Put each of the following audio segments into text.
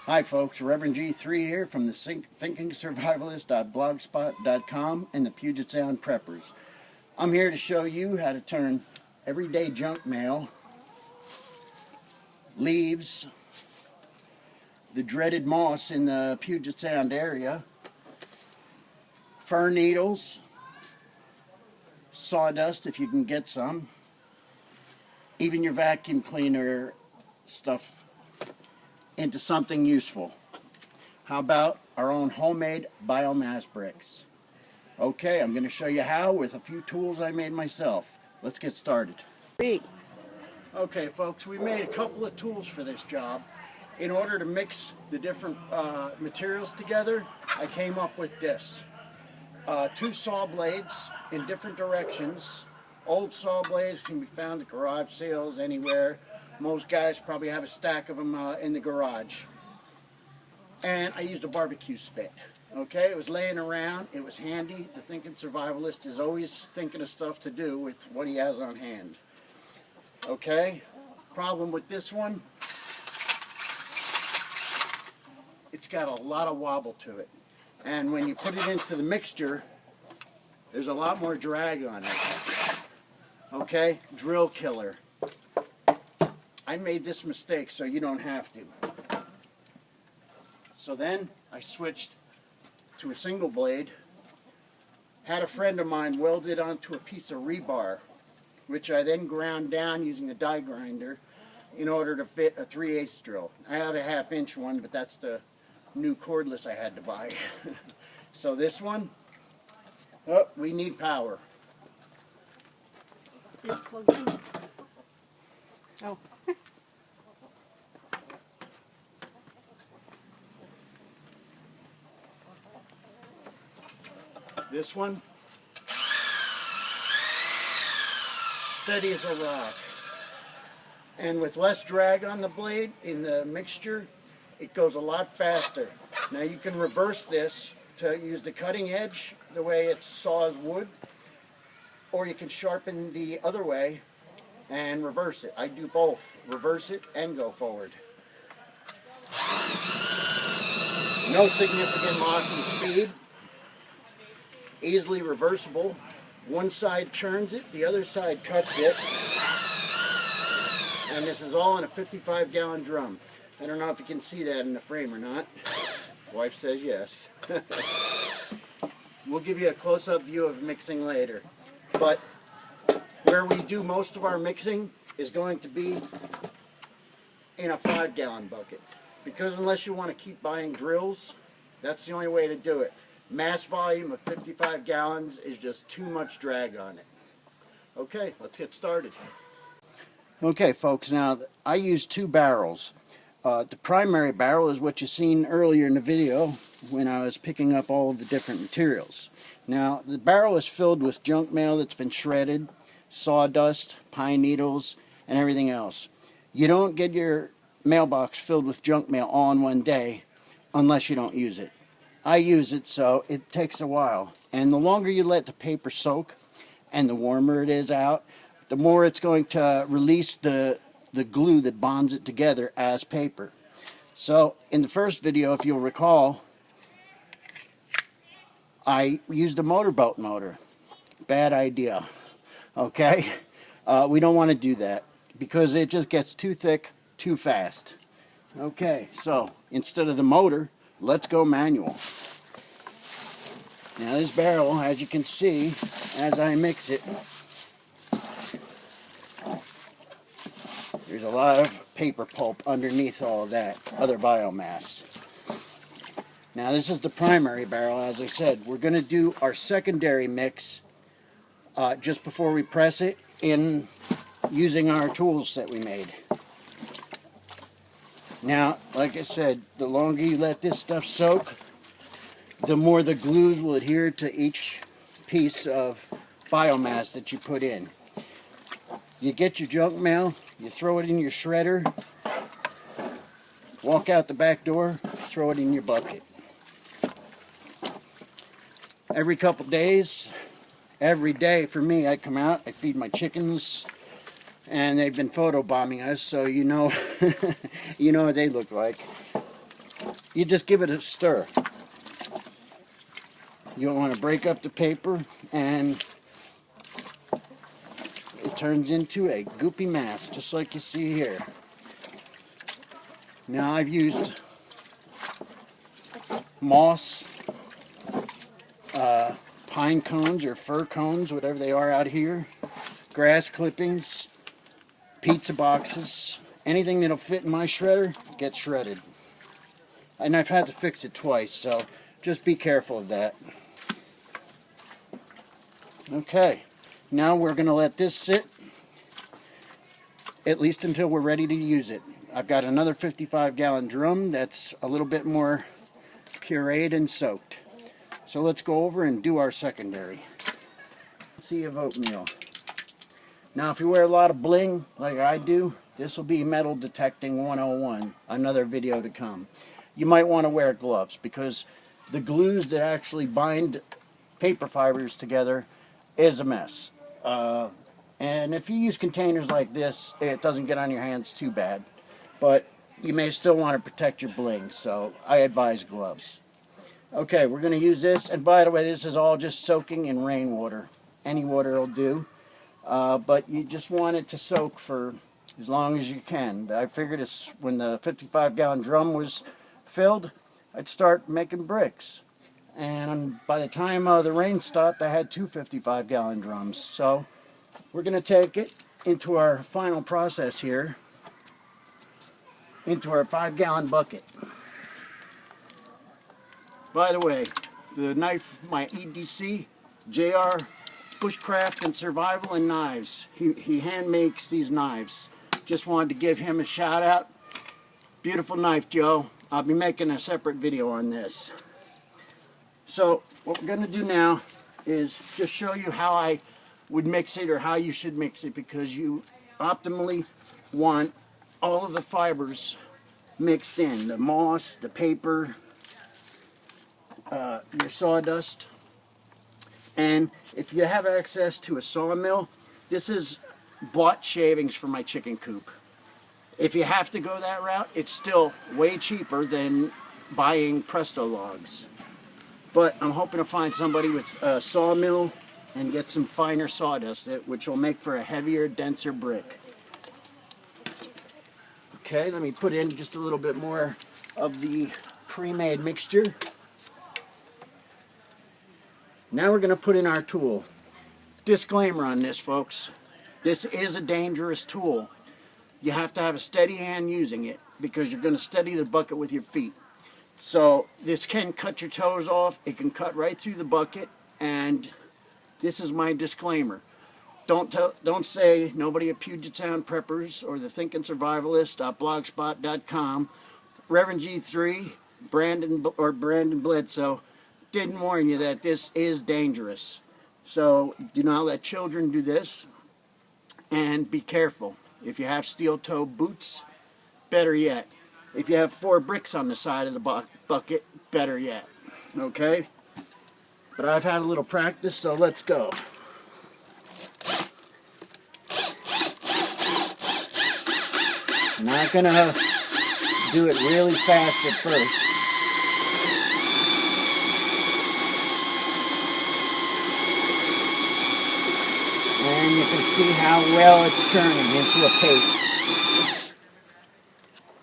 Hi folks, Reverend G3 here from the thinkingsurvivalist.blogspot.com and the Puget Sound Preppers. I'm here to show you how to turn everyday junk mail, leaves, the dreaded moss in the Puget Sound area, fir needles, sawdust if you can get some, even your vacuum cleaner stuff into something useful. How about our own homemade biomass bricks? Okay, I'm going to show you how with a few tools I made myself. Let's get started. Okay folks, we made a couple of tools for this job. In order to mix the different materials together, I came up with this. Two saw blades in different directions. Old saw blades can be found at garage sales anywhere. Most guys probably have a stack of them in the garage. And I used a barbecue spit. Okay, it was laying around, it was handy. The thinking survivalist is always thinking of stuff to do with what he has on hand. Okay, problem with this one, it's got a lot of wobble to it. And when you put it into the mixture, there's a lot more drag on it. Okay, drill killer. I made this mistake so you don't have to. So then I switched to a single blade. Had a friend of mine weld it onto a piece of rebar, which I then ground down using a die grinder in order to fit a 3/8 drill. I have a 1/2 inch one, but that's the new cordless I had to buy. So this one, oh, we need power. Oh. This one, steady as a rock. And with less drag on the blade in the mixture, it goes a lot faster. Now you can reverse this to use the cutting edge the way it saws wood, or you can sharpen the other way and reverse it. I do both, reverse it and go forward. No significant loss in speed. Easily reversible. One side turns it, the other side cuts it. And this is all in a 55-gallon drum. I don't know if you can see that in the frame or not. Wife says yes. We'll give you a close-up view of mixing later. But where we do most of our mixing is going to be in a 5-gallon bucket. Because unless you want to keep buying drills, that's the only way to do it. Mass volume of 55 gallons is just too much drag on it. Okay, let's get started. Okay folks, now I use 2 barrels. The primary barrel is what you seen earlier in the video when I was picking up all of the different materials. Now the barrel is filled with junk mail that's been shredded, sawdust, pine needles, and everything else. You don't get your mailbox filled with junk mail all in one day unless you don't use it. I use it, so it takes a while. And the longer you let the paper soak and the warmer it is out, the more it's going to release the glue that bonds it together as paper. So in the first video, if you'll recall, I used a motorboat motor. Bad idea. Okay? We don't want to do that because it just gets too thick too fast. Okay, so instead of the motor, let's go manual. Now this barrel, as you can see, as I mix it, there's a lot of paper pulp underneath all of that other biomass. Now this is the primary barrel, as I said. We're going to do our secondary mix just before we press it in using our tools that we made. Now, like I said, the longer you let this stuff soak, the more the glues will adhere to each piece of biomass that you put in. You get your junk mail, you throw it in your shredder, walk out the back door, throw it in your bucket. Every couple days, every day for me, I come out, I feed my chickens, and they've been photobombing us, so you know you know what they look like. you just give it a stir. You don't want to break up the paper, and it turns into a goopy mass, just like you see here. Now I've used moss, pine cones or fir cones, whatever they are out here, grass clippings, pizza boxes, anything that'll fit in my shredder gets shredded. And I've had to fix it twice, so just be careful of that. Okay, now we're going to let this sit at least until we're ready to use it. I've got another 55-gallon drum that's a little bit more pureed and soaked. So let's go over and do our secondary. Sea of oatmeal. Now if you wear a lot of bling like I do, this will be metal detecting 101, another video to come. You might want to wear gloves because the glues that actually bind paper fibers together is a mess. And if you use containers like this, it doesn't get on your hands too bad. But you may still want to protect your bling, so I advise gloves. Okay, we're going to use this. And by the way, this is all just soaking in rainwater. Any water will do. But you just want it to soak for as long as you can. I figured when the 55-gallon drum was filled, I'd start making bricks. And by the time the rain stopped, I had two 55-gallon drums. So we're going to take it into our final process here, into our 5-gallon bucket. By the way, the knife, my EDC, JR Bushcraft and Survival and Knives. He hand makes these knives. Just wanted to give him a shout out. Beautiful knife, Joe. I'll be making a separate video on this. So what we're going to do now is just show you how I would mix it, or how you should mix it, because you optimally want all of the fibers mixed in. The moss, the paper, your sawdust. And if you have access to a sawmill, this is bought shavings for my chicken coop. If you have to go that route, it's still way cheaper than buying Presto logs. But I'm hoping to find somebody with a sawmill and get some finer sawdust, which will make for a heavier, denser brick. Okay, let me put in just a little bit more of the pre-made mixture. Now we're going to put in our tool. Disclaimer on this, folks. This is a dangerous tool. You have to have a steady hand using it because you're going to steady the bucket with your feet. So this can cut your toes off. It can cut right through the bucket, and this is my disclaimer. Don't say nobody at Puget Sound Preppers or the Thinking Survivalist.blogspot.com, Reverend G3, Brandon Bledsoe didn't warn you that this is dangerous. So do not let children do this, and be careful. If you have steel-toe boots, better yet. If you have 4 bricks on the side of the bucket, better yet. Okay? But I've had a little practice, so let's go. I'm not going to do it really fast at first. And you can see how well it's turning into a paste.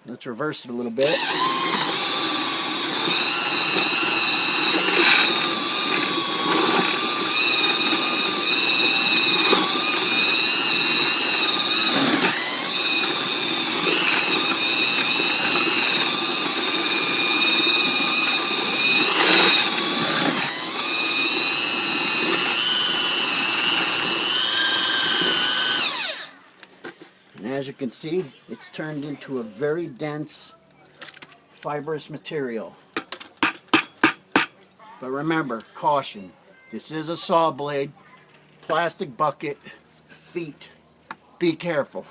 Let's reverse it a little bit. And as you can see, it's turned into a very dense, fibrous material. But remember, caution. This is a saw blade, plastic bucket, feet. Be careful.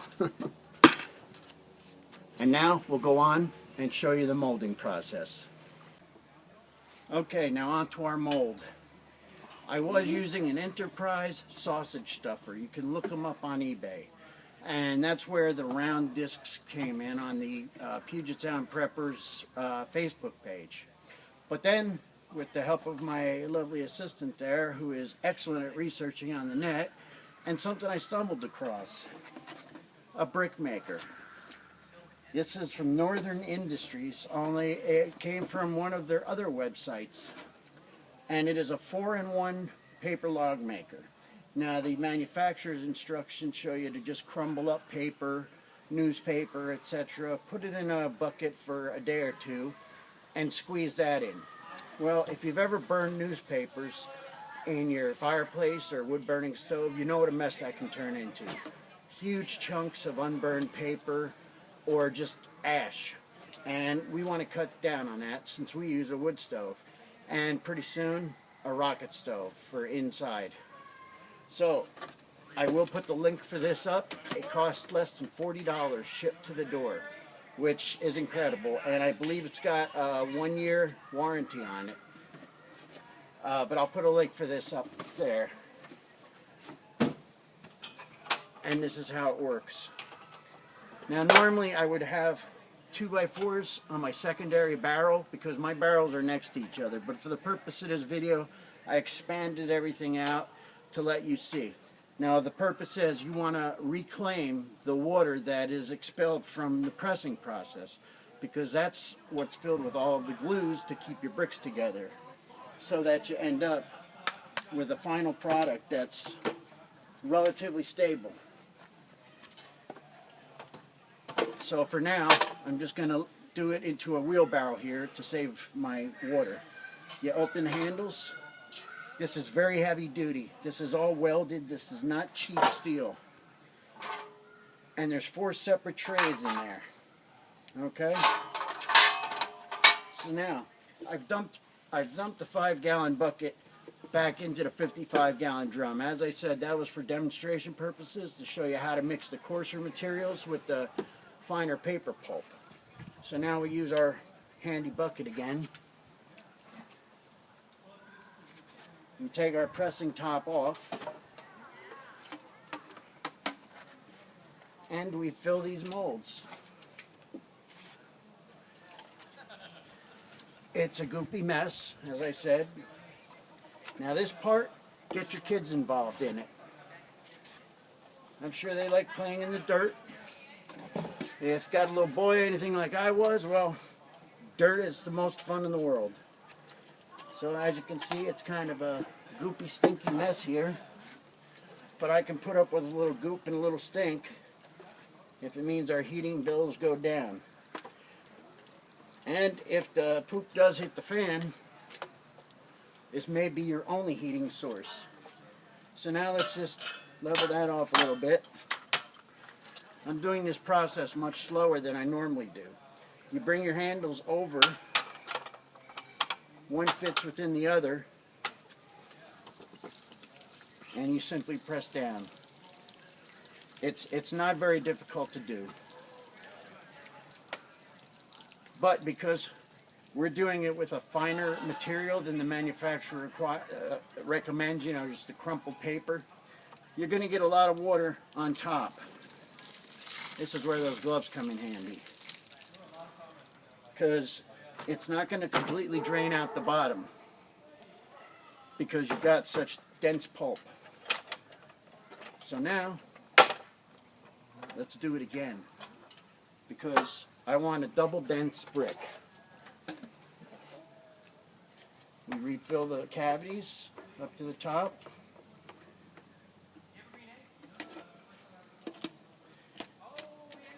And now we'll go on and show you the molding process. Okay, now on to our mold. I was using an Enterprise sausage stuffer. You can look them up on eBay. And that's where the round discs came in on the Puget Sound Preppers Facebook page. But then, with the help of my lovely assistant there, who is excellent at researching on the net, and something I stumbled across, a brick maker. This is from Northern Industries, only it came from one of their other websites. And it is a 4-in-1 paper log maker. Now the manufacturer's instructions show you to just crumble up paper, newspaper, etc., put it in a bucket for a day or two, and squeeze that in. Well, if you've ever burned newspapers in your fireplace or wood-burning stove, you know what a mess that can turn into. Huge chunks of unburned paper or just ash. And we want to cut down on that since we use a wood stove. And pretty soon, a rocket stove for inside. So, I will put the link for this up. It costs less than $40 shipped to the door, which is incredible. And I believe it's got a 1-year warranty on it. But I'll put a link for this up there. And this is how it works. Now normally I would have 2x4s on my secondary barrel because my barrels are next to each other. But for the purpose of this video, I expanded everything out to let you see. Now the purpose is you want to reclaim the water that is expelled from the pressing process, because that's what's filled with all of the glues to keep your bricks together, so that you end up with a final product that's relatively stable. So for now, I'm just going to do it into a wheelbarrow here to save my water. You open the handles. This is very heavy duty. This is all welded. This is not cheap steel. And there's 4 separate trays in there. Okay? So now, I've dumped the 5-gallon bucket back into the 55-gallon drum. As I said, that was for demonstration purposes to show you how to mix the coarser materials with the finer paper pulp. So now we use our handy bucket again. We take our pressing top off, and we fill these molds. It's a goopy mess, as I said. Now this part, get your kids involved in it. I'm sure they like playing in the dirt. If you've got a little boy, anything like I was, well, dirt is the most fun in the world. So as you can see, it's kind of a goopy, stinky mess here. But I can put up with a little goop and a little stink if it means our heating bills go down. And if the poop does hit the fan, this may be your only heating source. So now let's just level that off a little bit. I'm doing this process much slower than I normally do. You bring your handles over. One fits within the other, and you simply press down. It's not very difficult to do. But because we're doing it with a finer material than the manufacturer recommends, you know, just the crumpled paper, you're going to get a lot of water on top. This is where those gloves come in handy, because it's not going to completely drain out the bottom because you've got such dense pulp. So now, let's do it again, because I want a double dense brick. We refill the cavities up to the top.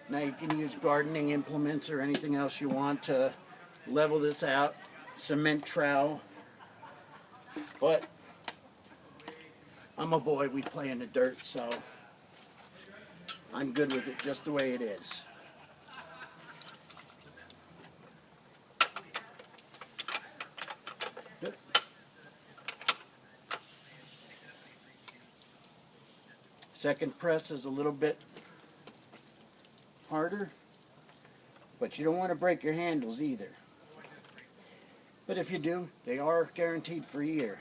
Now you can use gardening implements or anything else you want to level this out. Cement trowel. But I'm a boy, we play in the dirt, so I'm good with it just the way it is. Good. Second press is a little bit harder, but you don't want to break your handles either. But if you do, they are guaranteed for a year.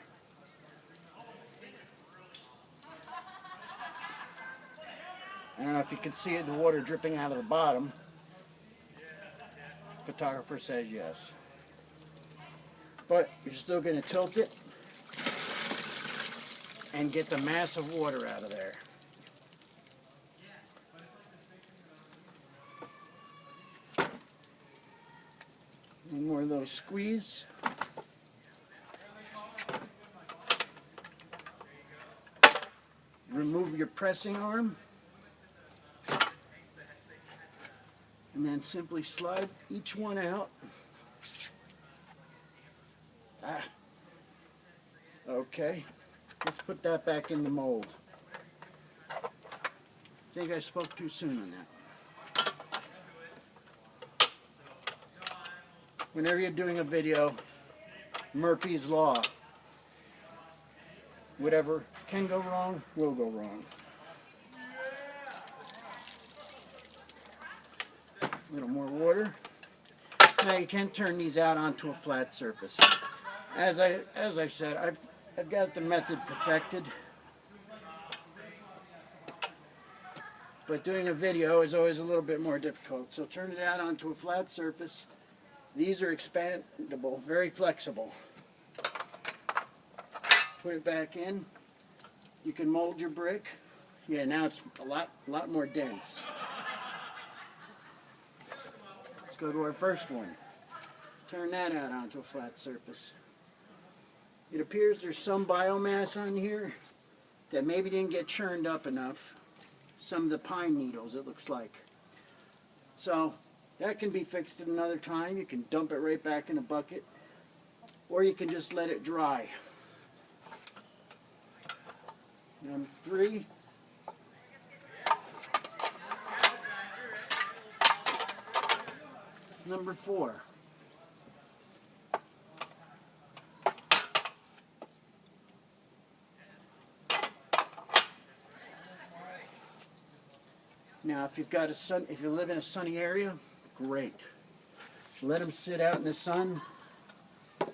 I don't know if you can see it, the water dripping out of the bottom. Photographer says yes. But you're still going to tilt it and get the mass of water out of there. One more of those squeeze. Remove your pressing arm. And then simply slide each one out. Okay. Let's put that back in the mold. I think I spoke too soon on that. Whenever you're doing a video, Murphy's Law. Whatever can go wrong, will go wrong. A little more water. Now you can turn these out onto a flat surface. As I've said, I've got the method perfected. But doing a video is always a little bit more difficult. So turn it out onto a flat surface. These are expandable, very flexible. Put it back in. You can mold your brick. Yeah, now it's a lot more dense. Let's go to our first one. Turn that out onto a flat surface. It appears there's some biomass on here that maybe didn't get churned up enough. Some of the pine needles, it looks like. So that can be fixed at another time. You can dump it right back in a bucket, or you can just let it dry. Number 3. Number 4. Now, if you live in a sunny area, great. Let them sit out in the sun. And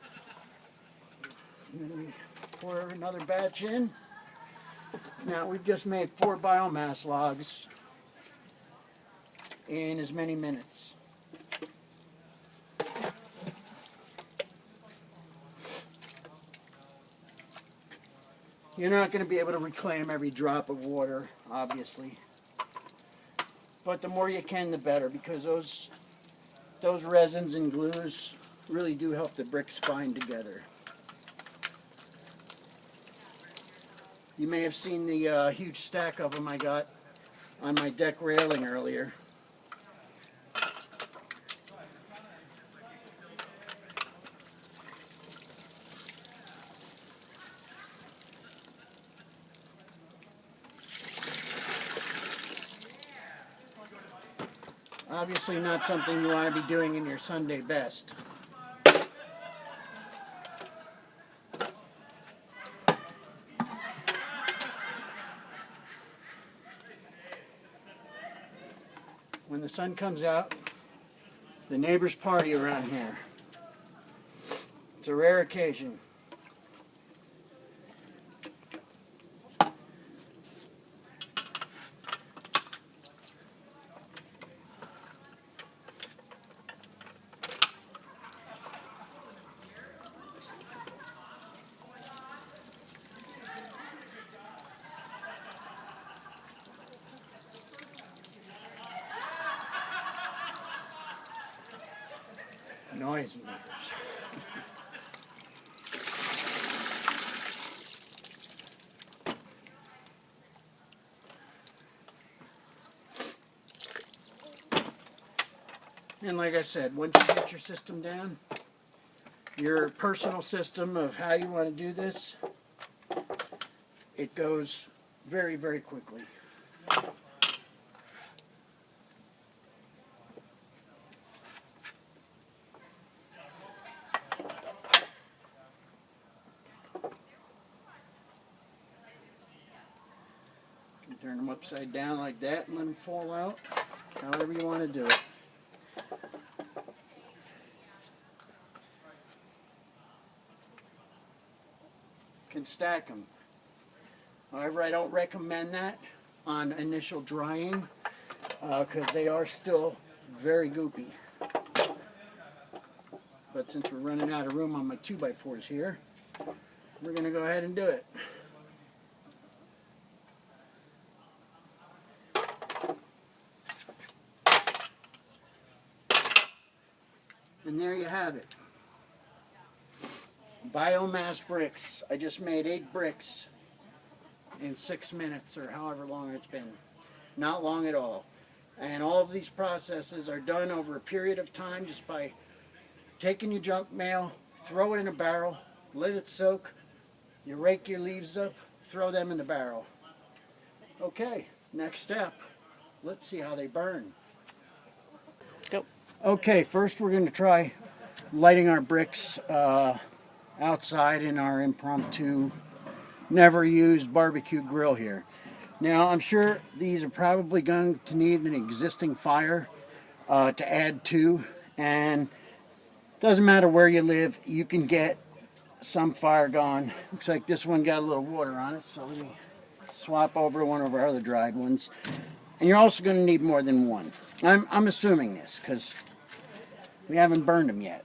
then we pour another batch in. Now, we've just made 4 biomass logs in as many minutes. You're not going to be able to reclaim every drop of water, obviously. But the more you can, the better, because those resins and glues really do help the bricks bind together. You may have seen the huge stack of them I got on my deck railing earlier. Obviously not something you want to be doing in your Sunday best. When the sun comes out, the neighbors party around here. It's a rare occasion. Noise makers. And like I said, once you get your system down, your personal system of how you want to do this, it goes very, very quickly. Turn them upside down like that and let them fall out, however you want to do it. You can stack them. However, I don't recommend that on initial drying because they are still very goopy. But since we're running out of room on my 2x4s here, we're going to go ahead and do it. And there you have it. Biomass bricks. I just made 8 bricks in 6 minutes or however long it's been. Not long at all. And all of these processes are done over a period of time just by taking your junk mail, throw it in a barrel, let it soak, you rake your leaves up, throw them in the barrel. Okay, next step. Let's see how they burn. Go. Okay, first we're going to try lighting our bricks outside in our impromptu, never used barbecue grill here. Now, I'm sure these are probably going to need an existing fire to add to, and doesn't matter where you live, you can get some fire going. Looks like this one got a little water on it, so let me swap over to one of our other dried ones. And you're also going to need more than one. I'm assuming this because we haven't burned them yet.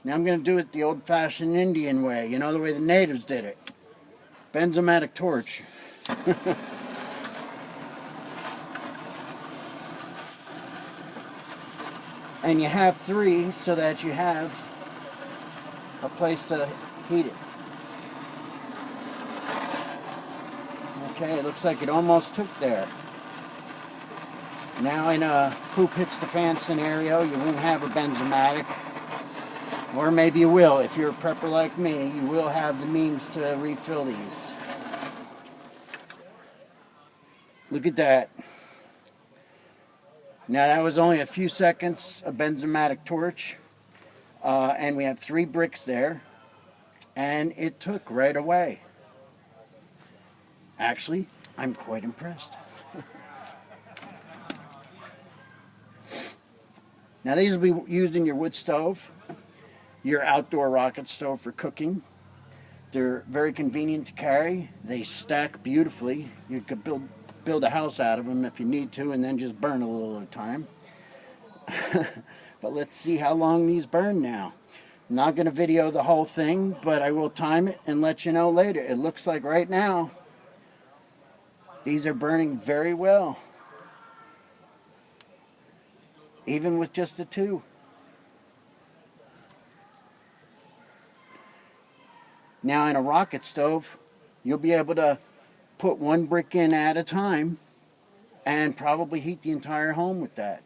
Now I'm going to do it the old-fashioned Indian way, you know, the way the natives did it. Benzomatic torch. And you have 3 so that you have a place to heat it. Okay, it looks like it almost took there. Now in a poop hits the fan scenario, you won't have a benzomatic. Or maybe you will. If you're a prepper like me, you will have the means to refill these. Look at that. Now that was only a few seconds of benzomatic torch. And we have 3 bricks there. And it took right away. Actually, I'm quite impressed. Now these will be used in your wood stove, your outdoor rocket stove for cooking. They're very convenient to carry. They stack beautifully. You could build a house out of them if you need to, and then just burn a little at a time. But let's see how long these burn now. I'm not going to video the whole thing, but I will time it and let you know later. It looks like right now these are burning very well, even with just the 2. Now in a rocket stove, you'll be able to put 1 brick in at a time and probably heat the entire home with that.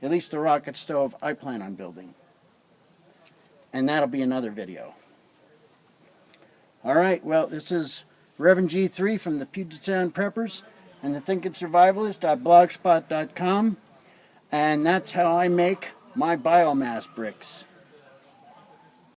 At least the rocket stove I plan on building. And that'll be another video. Alright, well, this is Reverend G3 from the Puget Sound Preppers and the thinkandsurvivalist.blogspot.com, and that's how I make my biomass bricks.